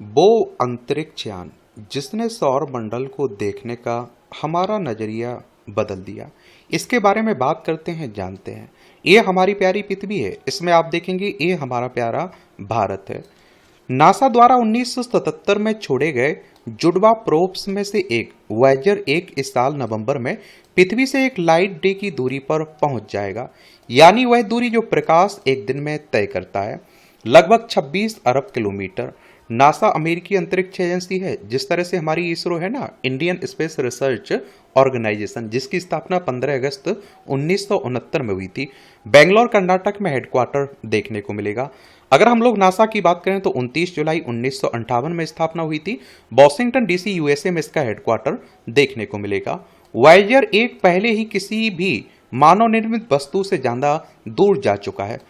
वो अंतरिक्ष यान जिसने सौर मंडल को देखने का हमारा नजरिया बदल दिया। इसके बारे में बात करते हैं, जानते हैं। ये हमारी प्यारी पृथ्वी है। इसमें आप देखेंगे ये हमारा प्यारा भारत है। नासा द्वारा 1977 में छोड़े गए जुड़वा प्रोब्स में से एक वॉयेजर 1 इस साल नवंबर में पृथ्वी से एक लाइट डे की दूरी पर पहुंच जाएगा, यानी वह दूरी जो प्रकाश एक दिन में तय करता है, लगभग 26 अरब किलोमीटर। नासा अमेरिकी अंतरिक्ष एजेंसी है। जिस तरह से हमारी इसरो है ना, इंडियन स्पेस रिसर्च ऑर्गेनाइजेशन, जिसकी स्थापना 15 अगस्त 1969 में हुई थी, बेंगलोर कर्नाटक में हेडक्वार्टर देखने को मिलेगा। अगर हम लोग नासा की बात करें तो 29 जुलाई 1958 में स्थापना हुई थी। वॉशिंगटन डीसी यूएसए में इसका हेडक्वार्टर देखने को मिलेगा। वॉयेजर 1 पहले ही किसी भी मानव निर्मित वस्तु से ज्यादा दूर जा चुका है,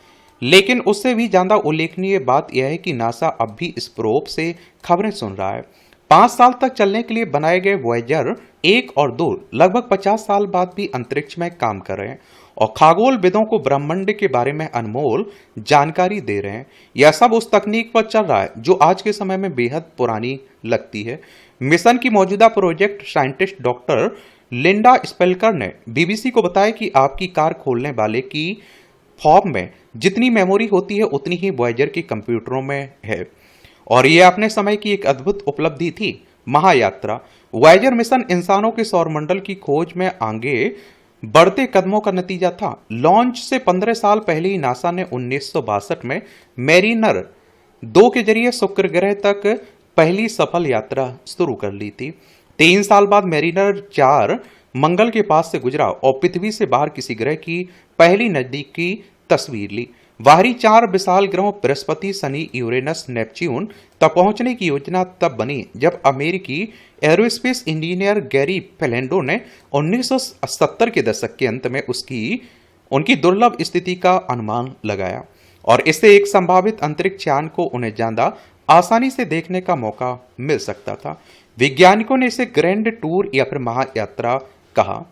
लेकिन उससे भी ज्यादा उल्लेखनीय बात यह है कि नासा अब भी इस प्रोब से खबरें सुन रहा है। 5 साल तक चलने के लिए बनाए गए वॉयेजर 1 और 2 लगभग 50 साल बाद भी अंतरिक्ष में काम कर रहे हैं और खगोलविदों को ब्रह्मांड के बारे में अनमोल जानकारी दे रहे हैं। यह सब उस तकनीक पर चल रहा है जो आज के समय में बेहद पुरानी लगती है। मिशन की मौजूदा प्रोजेक्ट साइंटिस्ट डॉक्टर लिंडा स्पेल्कर ने बीबीसी को बताया कि आपकी कार खोलने वाले की फॉर्म में जितनी मेमोरी होती है उतनी ही वॉयेजर के कंप्यूटरों में है, और यह अपने समय की एक अद्भुत उपलब्धि थी। महायात्रा वॉयेजर मिशन इंसानों के सौरमंडल की खोज में आगे बढ़ते कदमों का नतीजा था। लॉन्च से 15 साल पहले ही नासा ने 1962 में मैरिनर 2 के जरिए शुक्र ग्रह तक पहली सफल यात्रा शुरू कर ली थी। 3 साल बाद मैरिनर 4 मंगल के पास से गुजरा और पृथ्वी से बाहर किसी ग्रह की पहली नजदीकी तस्वीर ली। बाहरी 4 विशाल ग्रहों बृहस्पति, शनि, यूरेनस, नेपच्यून तक पहुंचने की योजना तब बनी जब अमेरिकी एरोस्पेस इंजीनियर गैरी फेलेंडो ने 1970 के दशक के अंत में उनकी दुर्लभ स्थिति का अनुमान लगाया और इससे एक संभावित अंतरिक्ष यान को उन्हें ज्यादा आसानी से देखने का मौका मिल सकता था। वैज्ञानिकों ने इसे ग्रैंड टूर या फिर महायात्रा कहा,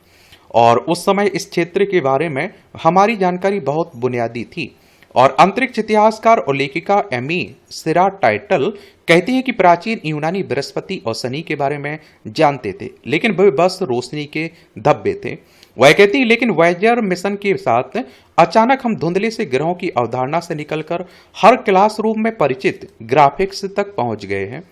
और उस समय इस क्षेत्र के बारे में हमारी जानकारी बहुत बुनियादी थी। और अंतरिक्ष इतिहासकार और लेखिका एमी सिरा टाइटल कहती है कि प्राचीन यूनानी बृहस्पति और शनि के बारे में जानते थे, लेकिन वे बस रोशनी के धब्बे थे। वह कहती है, लेकिन वॉयेजर मिशन के साथ अचानक हम धुंधले से ग्रहों की अवधारणा से निकलकर हर क्लासरूम में परिचित ग्राफिक्स तक पहुंच गए हैं।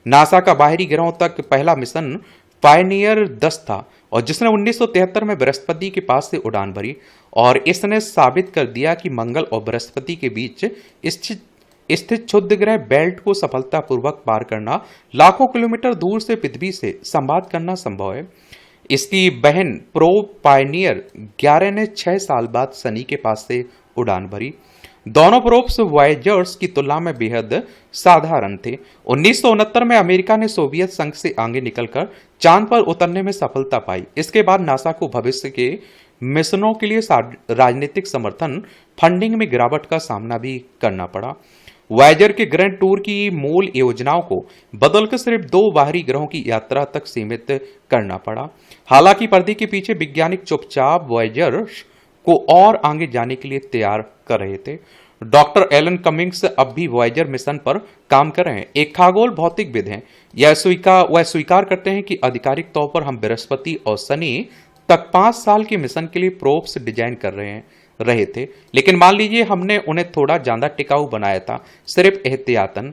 नासा का बाहरी ग्रहों तक पहला मिशन पायनियर 10 था, और जिसने 1973 में बृहस्पति के पास से उड़ान भरी, और इसने साबित कर दिया कि मंगल और बृहस्पति के बीच स्थित क्षुद्र ग्रह बेल्ट को सफलतापूर्वक पार करना, लाखों किलोमीटर दूर से पृथ्वी से संवाद करना संभव है। इसकी बहन प्रोब पायनियर 11 ने 6 साल बाद शनि के पास से उड़ान भरी। दोनों प्रोब्स वॉयेजर्स की तुलना में बेहद साधारण थे। 1969 में अमेरिका ने सोवियत संघ से आगे निकलकर चांद पर उतरने में सफलता पाई। इसके बाद नासा को भविष्य के मिशनों के लिए राजनीतिक समर्थन फंडिंग में गिरावट का सामना भी करना पड़ा। वॉयेजर के ग्रैंड टूर की मूल योजनाओं को बदलकर सिर्फ 2 बाहरी ग्रहों की यात्रा तक सीमित करना पड़ा। हालांकि पर्दे के पीछे वैज्ञानिक चुपचाप वॉयेजर को और आगे जाने के लिए तैयार कर रहे थे। डॉक्टर एलन कमिंग्स अब भी वॉयेजर मिशन पर काम कर रहे हैं। एक खगोल भौतिकविद हैं। वह स्वीकार करते हैं कि आधिकारिक तौर पर हम बृहस्पति और शनि तक 5 साल के मिशन के लिए प्रोब्स डिजाइन कर रहे थे, लेकिन मान लीजिए हमने उन्हें थोड़ा ज्यादा टिकाऊ बनाया था, सिर्फ एहतियातन।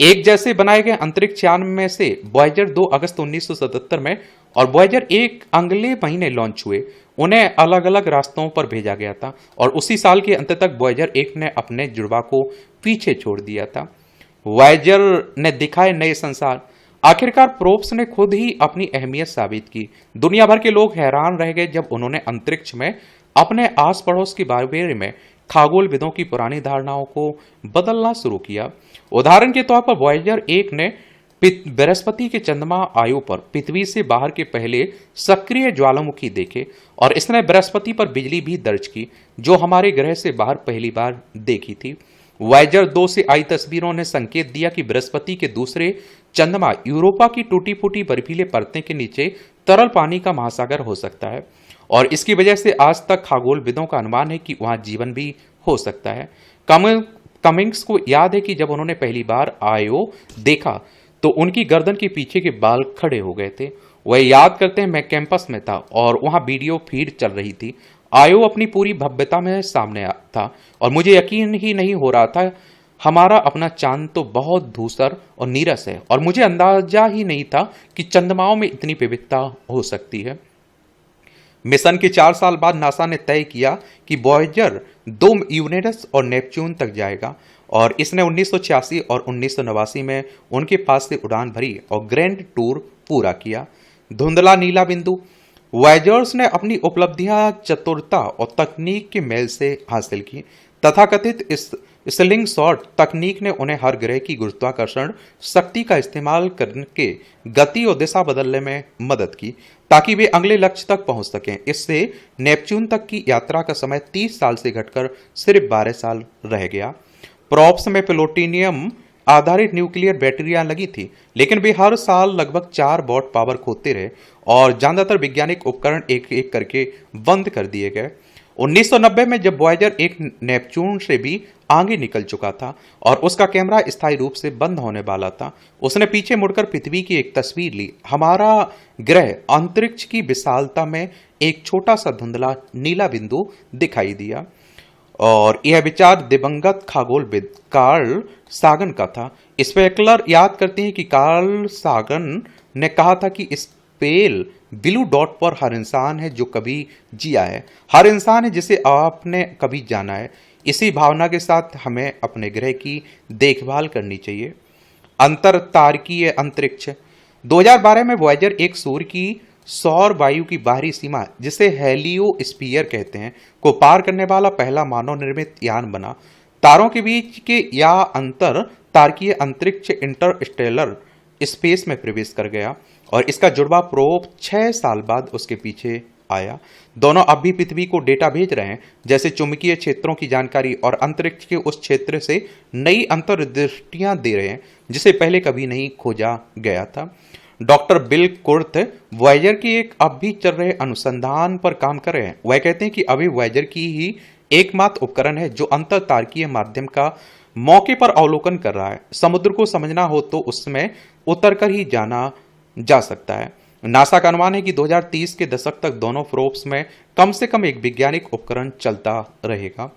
एक जैसे बनाए गए अंतरिक्ष यान में से वॉयेजर 2 अगस्त 1977 में और वॉयेजर 1 अगले महीने लॉन्च हुए। उन्हें अलग अलग रास्तों पर भेजा गया था और उसी साल के अंत तक वॉयेजर 1 ने अपने जुड़वा को पीछे छोड़ दिया था। वॉयेजर ने दिखाए नए संसार। आखिरकार प्रोब्स ने खुद ही अपनी अहमियत साबित की। दुनिया भर के लोग हैरान रह गए जब उन्होंने अंतरिक्ष में अपने आस पड़ोस के बारे में खगोलविदों की पुरानी धारणाओं को बदलना शुरू किया। उदाहरण के तौर पर वॉयेजर 1 ने बृहस्पति के चंद्रमा आयु पर पृथ्वी से बाहर के पहले सक्रिय ज्वालामुखी देखे, और इसने बृहस्पति पर बिजली भी दर्ज की जो हमारे ग्रह से बाहर पहली बार देखी थी। वॉयेजर 2 से आई तस्वीरों ने संकेत दिया कि बृहस्पति के दूसरे चंद्रमा यूरोपा की टूटी फूटी बर्फीले परतें के नीचे तरल पानी का महासागर हो सकता है, और इसकी वजह से आज तक खगोलविदों का अनुमान है कि वहां जीवन भी हो सकता है। कमिंग्स को याद है कि जब उन्होंने पहली बार आयो देखा तो उनकी गर्दन के पीछे के बाल खड़े हो गए थे। वह याद करते हैं, मैं कैंपस में था और वहां वीडियो फीड चल रही थी। आयो अपनी पूरी भव्यता में सामने था और मुझे यकीन ही नहीं हो रहा था। हमारा अपना चांद तो बहुत धूसर और नीरस है और मुझे अंदाजा ही नहीं था कि चंद्रमाओं में इतनी विविधता हो सकती है। मिशन के 4 साल बाद नासा ने तय किया कि वॉयेजर 2 यूरेनस और नेपच्यून तक जाएगा और इसने 1986 और 1989 में उनके पास से उड़ान भरी और ग्रैंड टूर पूरा किया। धुंधला नीला बिंदु। वॉयेजर्स ने अपनी उपलब्धियां चतुरता और तकनीक के मेल से हासिल की। तथाकथित इस स्लिंग शॉट तकनीक ने उन्हें हर ग्रह की गुरुत्वाकर्षण शक्ति का इस्तेमाल करके गति और दिशा बदलने में मदद की ताकि वे अगले लक्ष्य तक पहुंच सकें। इससे नेपच्यून तक की यात्रा का समय 30 साल से घटकर सिर्फ 12 साल रह गया। प्रॉप्स में प्लूटोनियम आधारित न्यूक्लियर बैटरियां लगी थी, लेकिन वे हर साल लगभग 4 वॉट पावर खोते रहे और ज्यादातर वैज्ञानिक उपकरण एक एक करके बंद कर दिए गए। 1990 में जब वॉयेजर एक नेपच्यून से भी आगे निकल चुका था और उसका कैमरा स्थायी रूप से बंद होने वाला था, उसने पीछे मुड़कर पृथ्वी की एक तस्वीर ली। हमारा ग्रह अंतरिक्ष की विशालता में एक छोटा सा धुंधला नीला बिंदु दिखाई दिया और यह विचार दिवंगत खगोलविद कार्ल सागन का था। स्पेकुलर याद करते हैं कि कार्ल सागन ने कहा था कि इस पेल ब्लू डॉट पर हर इंसान है जो कभी जिया है, हर इंसान है जिसे आपने कभी जाना है। इसी भावना के साथ हमें अपने ग्रह की देखभाल करनी चाहिए। अंतर तारकीय अंतरिक्ष। 2012 में वॉयेजर एक सूर्य की सौर वायु की बाहरी सीमा, जिसे हेलियोस्फीयर कहते हैं, को पार करने वाला पहला मानव निर्मित यान बना। तारों के बीच के या अंतर तारकीय अंतरिक्ष इंटरस्टेलर स्पेस में प्रवेश कर गया और इसका जुड़वा प्रोब 6 साल बाद उसके पीछे आया। दोनों अब भी पृथ्वी को डेटा भेज रहे हैं, जैसे चुंबकीय क्षेत्रों की जानकारी, और अंतरिक्ष के उस क्षेत्र से नई अंतर्दृष्टियां दे रहे हैं जिसे पहले कभी नहीं खोजा गया था। डॉक्टर बिल कुर्थ वॉयेजर की एक अब भी चल रहे अनुसंधान पर काम कर रहे हैं। वह कहते हैं कि अभी वॉयेजर की ही एकमात्र उपकरण है जो अंतर तारकीय माध्यम का मौके पर अवलोकन कर रहा है। समुद्र को समझना हो तो उसमें उतरकर ही जाना जा सकता है। नासा का अनुमान है कि 2030 के दशक तक दोनों प्रोब्स में कम से कम एक वैज्ञानिक उपकरण चलता रहेगा।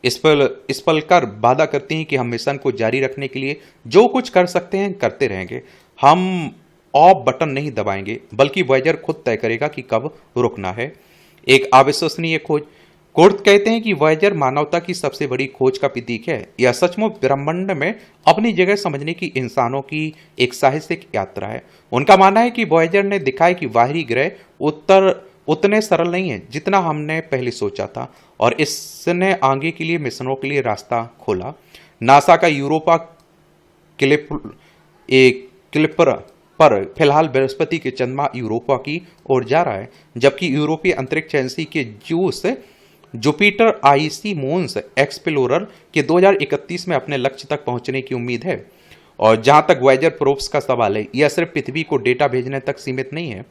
स्पेकुलर वादा करती हैं कि हम मिशन को जारी रखने के लिए जो कुछ कर सकते हैं करते रहेंगे। हम ऑफ बटन नहीं दबाएंगे, बल्कि वॉयेजर खुद तय करेगा कि कब रुकना है। एक अविश्वसनीय खोज। कुर्थ कहते हैं कि वॉयेजर मानवता की सबसे बड़ी खोज का प्रतीक है। यह सचमुच ब्रह्मांड में अपनी जगह समझने की इंसानों की एक साहसिक यात्रा है। उनका मानना है कि वॉयेजर ने दिखाया कि बाहरी ग्रह उतने सरल नहीं है जितना हमने पहले सोचा था और इसने आगे के लिए मिशनों के लिए रास्ता खोला। नासा का यूरोपा क्लिपर पर फिलहाल बृहस्पति के चंद्रमा यूरोपा की ओर जा रहा है, जबकि यूरोपीय अंतरिक्ष एजेंसी के जुपिटर आईसी मून्स एक्सप्लोरर के 2031 में अपने लक्ष्य तक पहुंचने की उम्मीद है। और जहां तक वॉयेजर प्रोब्स का सवाल है, यह सिर्फ पृथ्वी को डेटा भेजने तक सीमित नहीं है।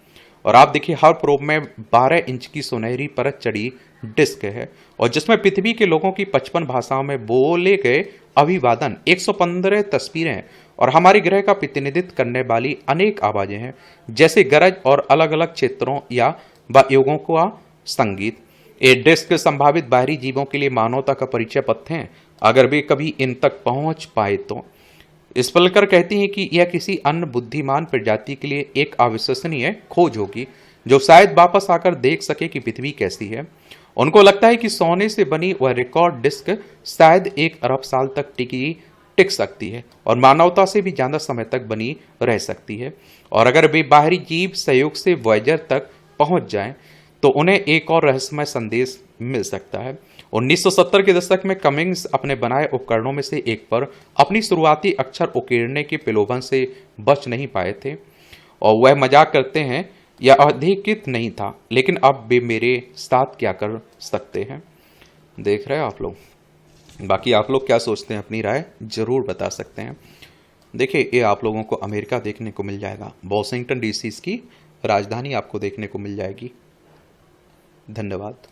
और आप देखिए, हर प्रोब में 12 इंच की सुनहरी परत चढ़ी डिस्क है और जिसमें पृथ्वी के लोगों की 55 भाषाओं में बोले गए अभिवादन, 115 तस्वीरें और हमारे ग्रह का प्रतिनिधित्व करने वाली अनेक आवाजें हैं, जैसे गरज और अलग अलग क्षेत्रों या वायुगों का संगीत। ये डिस्क संभावित बाहरी जीवों के लिए मानवता का परिचय पत्र हैं, अगर वे कभी इन तक पहुंच पाए तो। स्पेकुलर कहती हैं कि यह किसी अन्य बुद्धिमान प्रजाति के लिए एक अविश्वसनीय खोज होगी जो शायद वापस आकर देख सके कि पृथ्वी कैसी है। उनको लगता है कि सोने से बनी वह रिकॉर्ड डिस्क शायद 1 अरब साल तक टिक सकती है और मानवता से भी ज्यादा समय तक बनी रह सकती है। और अगर वे बाहरी जीव सहयोग से वॉयेजर तक पहुंच जाएं तो उन्हें एक और रहस्यमय संदेश मिल सकता है। 1970 के दशक में कमिंग्स अपने बनाए उपकरणों में से एक पर अपनी शुरुआती अक्षर उकेरने के प्रलोभन से बच नहीं पाए थे और वह मजाक करते हैं, यह अधिकृत नहीं था, लेकिन अब वे मेरे साथ क्या कर सकते हैं। देख रहे हैं आप लोग। बाकी आप लोग क्या सोचते हैं, अपनी राय जरूर बता सकते हैं। देखिए, ये आप लोगों को अमेरिका देखने को मिल जाएगा, वॉशिंगटन डीसी की राजधानी आपको देखने को मिल जाएगी। धन्यवाद।